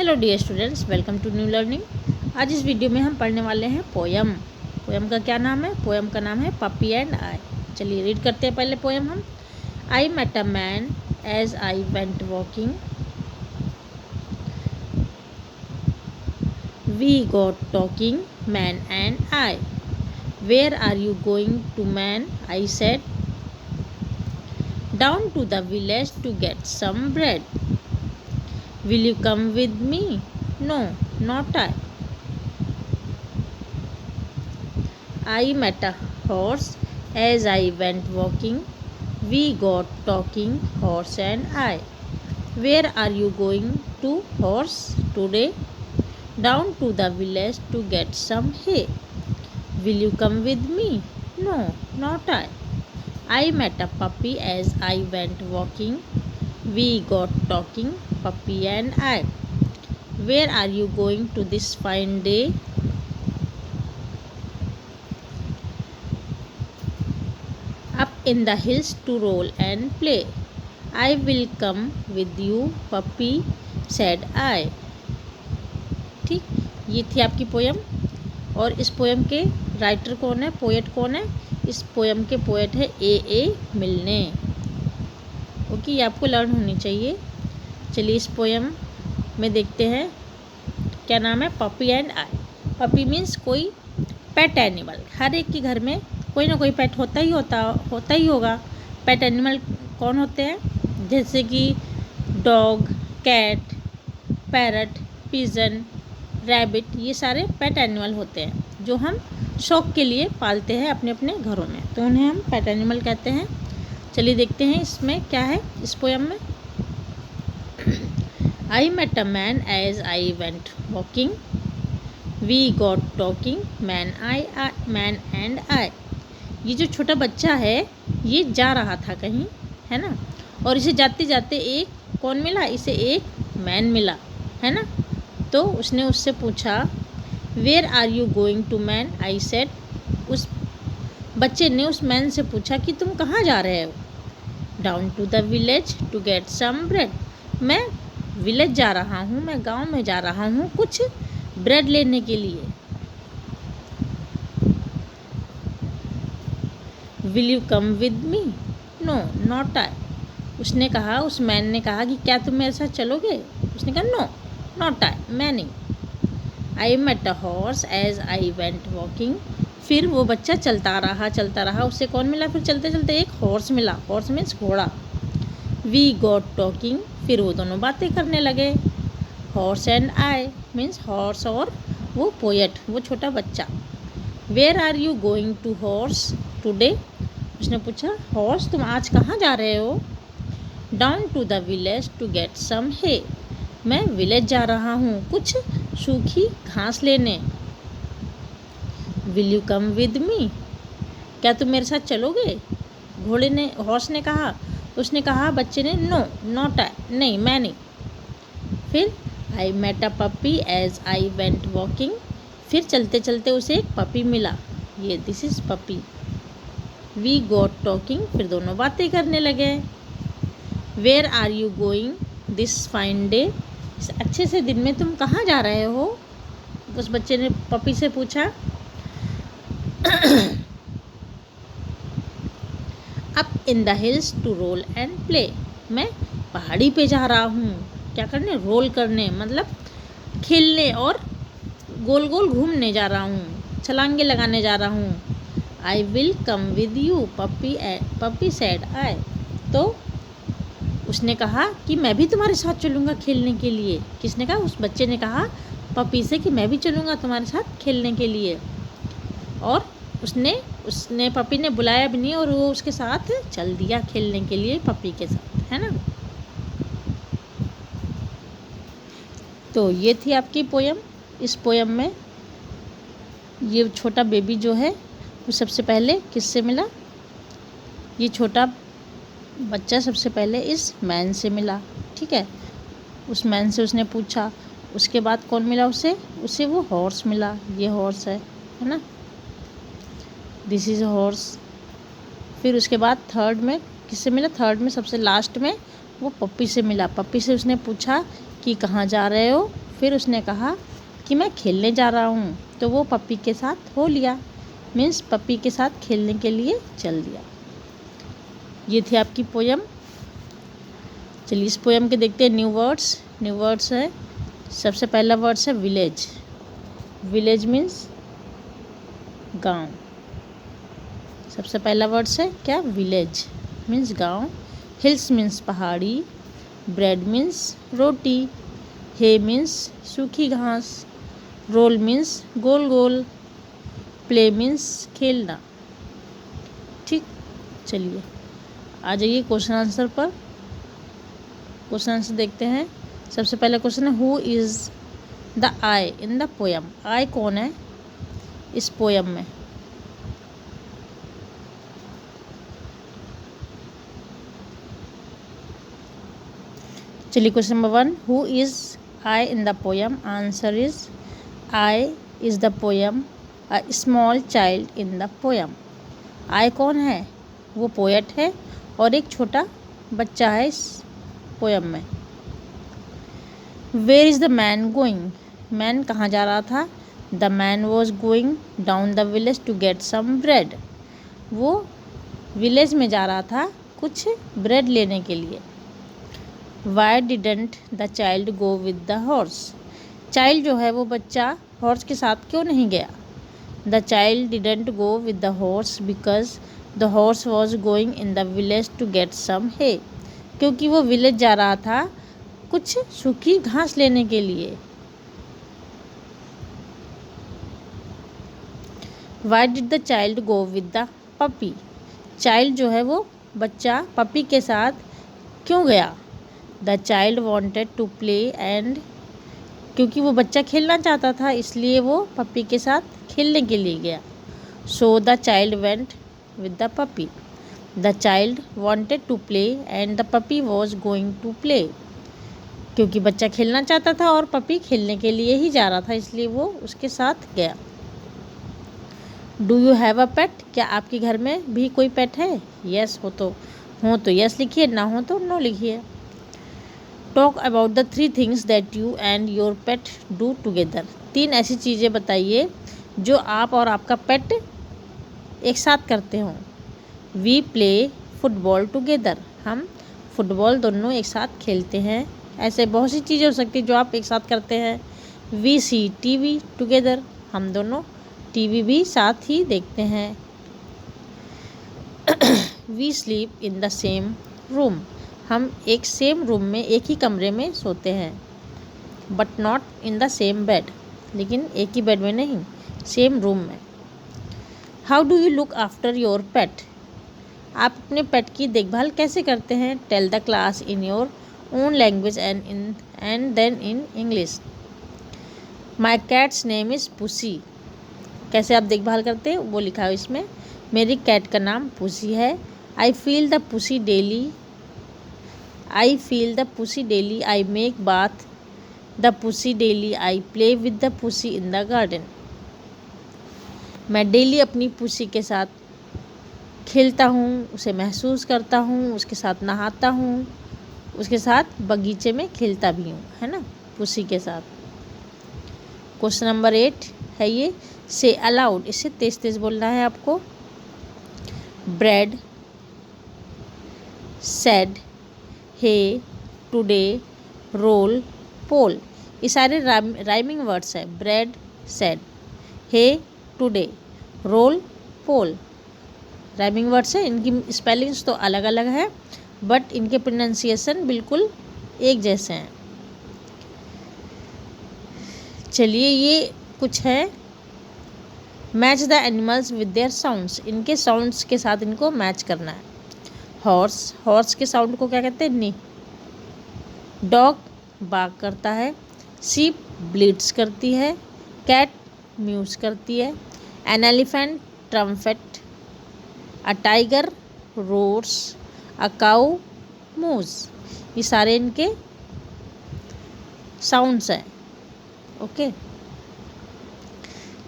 Hello dear students, welcome to new learning. आज इस video में हम पढ़ने वाले हैं पोयम। पोयम का क्या नाम है? पोयम का नाम है पपी एंड आई। चलिए रीड करते हैं पहले पोयम हम। I met a man as I went walking, we got talking man and I. Where are you going to man? I said, down to the village to get some bread. Will you come with me? No, not I. I met a horse as I went walking. We got talking, horse and I. Where are you going to, horse, today? Down to the village to get some hay. Will you come with me? No, not I. I met a puppy as I went walking. We got talking, puppy and I. Where are you going to this fine day? Up in the hills to roll and play. I will come with you, puppy, said I. ठीक, ये थी आपकी poem. और इस poem के writer कौन है, poet कौन है? इस पोयम के पोएट है ए मिल्ने। ओके, ये आपको लर्न होनी चाहिए। चलिए इस पोयम में देखते हैं क्या नाम है, puppy and I. Puppy means कोई पेट एनिमल। हर एक के घर में कोई ना कोई पेट होता ही होगा। पेट एनिमल कौन होते हैं? जैसे कि dog, cat, parrot, pigeon, rabbit, ये सारे पेट एनिमल होते हैं जो हम शौक के लिए पालते हैं अपने अपने घरों में, तो उन्हें हम पेट एनिमल कहते हैं। चलिए देखते हैं इसमें क्या है इस पोयम में। I met a man as I went walking. We got talking, man and I. ये जो छोटा बच्चा है ये जा रहा था कहीं, है ना, और इसे जाते जाते एक कौन मिला? इसे एक मैन मिला, है ना। तो उसने उससे पूछा, Where are you going to man? I said. उस बच्चे ने उस मैन से पूछा कि तुम कहाँ जा रहे हो? Down to the village to get some bread. मैं विलेज जा रहा हूँ, मैं गांव में जा रहा हूँ कुछ ब्रेड लेने के लिए। Will you come with me? No, not I. उसने कहा, उस मैन ने कहा कि क्या तुम मेरे साथ चलोगे? उसने कहा नो, नॉट आई, मैं नहीं। I met a horse as I went walking. फिर वो बच्चा चलता रहा, उससे कौन मिला? फिर चलते चलते एक हॉर्स मिला। हॉर्स मीन्स घोड़ा। वी गॉट टॉकिंग, फिर वो दोनों बातें करने लगे। Horse and I means horse और वो पोएट, वो छोटा बच्चा। Where are you going to horse today? उसने पूछा, हॉर्स तुम आज कहाँ जा रहे हो? Down to the village to get some hay. मैं विलेज जा रहा हूँ कुछ सूखी घास लेने। Will you come with me? क्या तुम मेरे साथ चलोगे? घोड़े ने, हॉर्स ने कहा। उसने कहा बच्चे ने, नो, नॉट आई, नहीं, मैं नहीं। फिर I met a puppy as I went walking. फिर चलते चलते उसे एक पपी मिला, ये this is puppy. We got talking, फिर दोनों बातें करने लगे। Where are you going this fine day? इस अच्छे से दिन में तुम कहाँ जा रहे हो? उस बच्चे ने पपी से पूछा। Up in the hills to roll and play. मैं पहाड़ी पे जा रहा हूँ, क्या करने? रोल करने, मतलब खेलने और गोल गोल घूमने जा रहा हूँ, छलांगे लगाने जा रहा हूँ। I will come with you, puppy said I. तो उसने कहा कि मैं भी तुम्हारे साथ चलूँगा खेलने के लिए। किसने कहा? उस बच्चे ने कहा पपी से कि मैं भी चलूँगा तुम्हारे साथ खेलने के लिए। और उसने पपी ने बुलाया भी नहीं और वो उसके साथ चल दिया खेलने के लिए पपी के साथ, है ना। तो ये थी आपकी पोयम। इस पोयम में ये छोटा बेबी जो है वो सबसे पहले किससे मिला? ये छोटा बच्चा सबसे पहले इस मैन से मिला, ठीक है। उस मैन से उसने पूछा, उसके बाद कौन मिला उसे वो हॉर्स मिला, ये हॉर्स है ना, दिस इज़ हॉर्स। फिर उसके बाद थर्ड में किससे मिला? थर्ड में सबसे लास्ट में वो पप्पी से मिला। पप्पी से उसने पूछा कि कहाँ जा रहे हो? फिर उसने कहा कि मैं खेलने जा रहा हूँ, तो वो पप्पी के साथ हो लिया, मीन्स पप्पी के साथ खेलने के लिए चल दिया। ये थी आपकी पोयम। चलिए इस पोयम के देखते हैं न्यू वर्ड्स है। सबसे पहला वर्ड्स है विलेज। विलेज मीन्स गांव। सबसे पहला वर्ड्स है क्या, विलेज मीन्स गांव। हिल्स मीन्स पहाड़ी। ब्रेड मीन्स रोटी। हे मीन्स सूखी घास। रोल मीन्स गोल गोल। प्ले मीन्स खेलना। ठीक, चलिए आ जाइए क्वेश्चन आंसर पर। क्वेश्चन आंसर देखते हैं। सबसे पहला क्वेश्चन है who is the I in the poem. I कौन है इस पोयम में। चलिए question number 1, who is I in the poem. Answer is I is the poem a small child in the poem. I कौन है, वो poet है और एक छोटा बच्चा है इस पोयम में। Where is the man going. Man कहाँ जा रहा था। The man was going down the village to get some bread. वो विलेज में जा रहा था कुछ ब्रेड लेने के लिए। Why didn't the child go with the horse. Child जो है वो बच्चा हॉर्स के साथ क्यों नहीं गया। The child didn't go with the horse because the horse was going in the village to get some है। क्योंकि वो विलेज जा रहा था कुछ सूखी घास लेने के लिए। Why did the child go with the puppy. Child जो है वो बच्चा पपी के साथ क्यों गया। The child wanted to play and. क्योंकि वो बच्चा खेलना चाहता था इसलिए वो पपी के साथ खेलने के लिए गया। So the child went with the puppy. The child wanted to play and the puppy was going to play. क्योंकि बच्चा खेलना चाहता था और पपी खेलने के लिए ही जा रहा था इसलिए वो उसके साथ गया। डू यू हैव अ पेट। क्या आपके घर में भी कोई पेट है। यस हो तो यस लिखिए, ना हो तो नो लिखिए। Talk about the 3 things that you and your pet do together. 3 ऐसी चीज़ें बताइए जो आप और आपका पेट एक साथ करते हों। We play football together. हम फुटबॉल दोनों एक साथ खेलते हैं। ऐसे बहुत सी चीज़ें हो सकती है जो आप एक साथ करते हैं। We see TV together. हम दोनों टीवी भी साथ ही देखते हैं। We sleep in the same room. हम एक सेम रूम में एक ही कमरे में सोते हैं। But not in the same bed. लेकिन एक ही बेड में नहीं, सेम रूम में। How do you look after your pet. आप अपने पेट की देखभाल कैसे करते हैं। Tell the class in your own language and then in English. My cat's name is Pussy. कैसे आप देखभाल करते हैं वो लिखा है इसमें। मेरी कैट का नाम पुसी है। I feel the pussy daily. I make bath the pussy daily. I play with the pussy in the garden. मैं डेली अपनी पुसी के साथ खेलता हूँ, उसे महसूस करता हूँ, उसके साथ नहाता हूँ, उसके साथ बगीचे में खेलता भी हूँ, है ना, पुसी के साथ। क्वेश्चन नंबर 8 है ये। से अलाउड। इसे तेज तेज बोलना है आपको। ब्रेड, सेड, हे, टुडे, रोल, पोल। ये सारे राइमिंग वर्ड्स हैं। ब्रेड, सेड, हे, टुडे, रोल, पोल राइमिंग वर्ड्स हैं। इनकी स्पेलिंग्स तो अलग अलग है बट इनके प्रोनाउंसिएशन बिल्कुल एक जैसे हैं। चलिए ये कुछ है। Match the animals with their sounds. इनके साउंड्स के साथ इनको मैच करना है। हॉर्स के साउंड को क्या कहते हैं, नी। डॉग बार्क करता है। शीप ब्लीड्स करती है। कैट म्यूज करती है। An elephant trumpet. A tiger roars. A cow moos. ये सारे इनके साउंड्स हैं। Okay.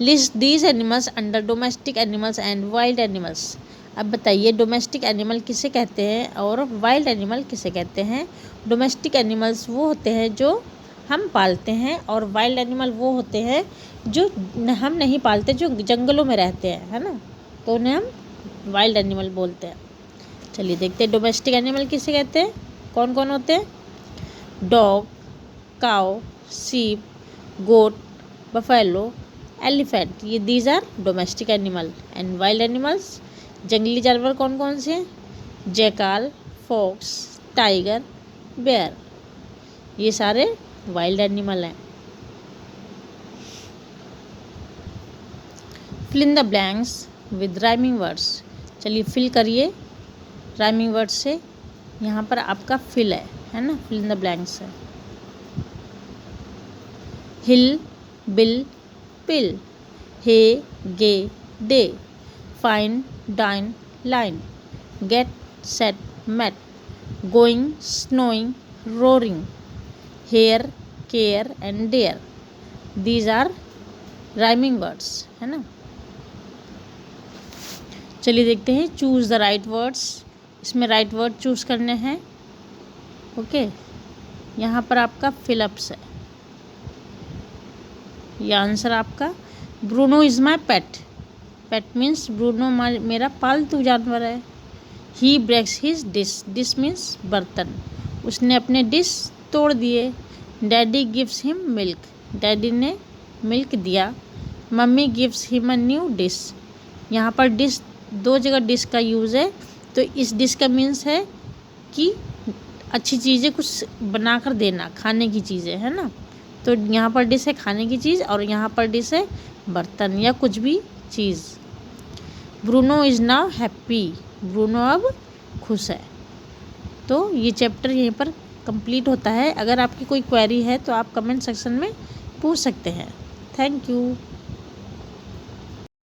List these animals under domestic animals and wild animals. अब बताइए डोमेस्टिक एनिमल किसे कहते हैं और वाइल्ड एनिमल किसे कहते हैं। डोमेस्टिक एनिमल्स वो होते हैं जो हम पालते हैं, और वाइल्ड एनिमल वो होते हैं जो हम नहीं पालते, जो जंगलों में रहते हैं, है ना, तो उन्हें हम वाइल्ड एनिमल बोलते हैं। चलिए देखते हैं डोमेस्टिक एनिमल किसे कहते हैं, कौन कौन होते हैं। Dog, cow, sheep, goat, buffalo, elephant, ये these are domestic animal. And wild animals, जंगली जानवर कौन कौन से हैं, जैकाल, फॉक्स, टाइगर, बेयर, ये सारे वाइल्ड एनिमल हैं। Fill in the blanks with rhyming words, चलिए फिल करिए राइमिंग वर्ड्स से। यहाँ पर आपका फिल है ना, फिल इन द ब्लैंक्स है। Hill, bill, pill, hay, gay, day, fine, dine, line, get, set, met, going, snowing, roaring, hair, care and dare, these are rhyming words, है ना। चलिए देखते हैं चूज़ द राइट वर्ड्स, इसमें right word choose करने हैं। Okay, यहाँ पर आपका फिलअप्स है, ये आंसर आपका। Bruno is my pet, pet means Bruno मेरा पालतू जानवर है। He breaks his dish, dish means बर्तन, उसने अपने डिश तोड़ दिए। Daddy gives him milk, daddy ने मिल्क दिया। Mummy gives him a new dish, यहाँ पर डिश, दो जगह डिश का यूज़ है, तो इस डिश का मीन्स है कि अच्छी चीज़ें कुछ बनाकर देना, खाने की चीज़ें, है ना। तो यहाँ पर डिश है खाने की चीज़, और यहाँ पर डिश है बर्तन या कुछ भी चीज़। Bruno is now happy, Bruno अब खुश है। तो ये चैप्टर यहीं पर कंप्लीट होता है। अगर आपकी कोई क्वेरी है तो आप कमेंट सेक्शन में पूछ सकते हैं। Thank you.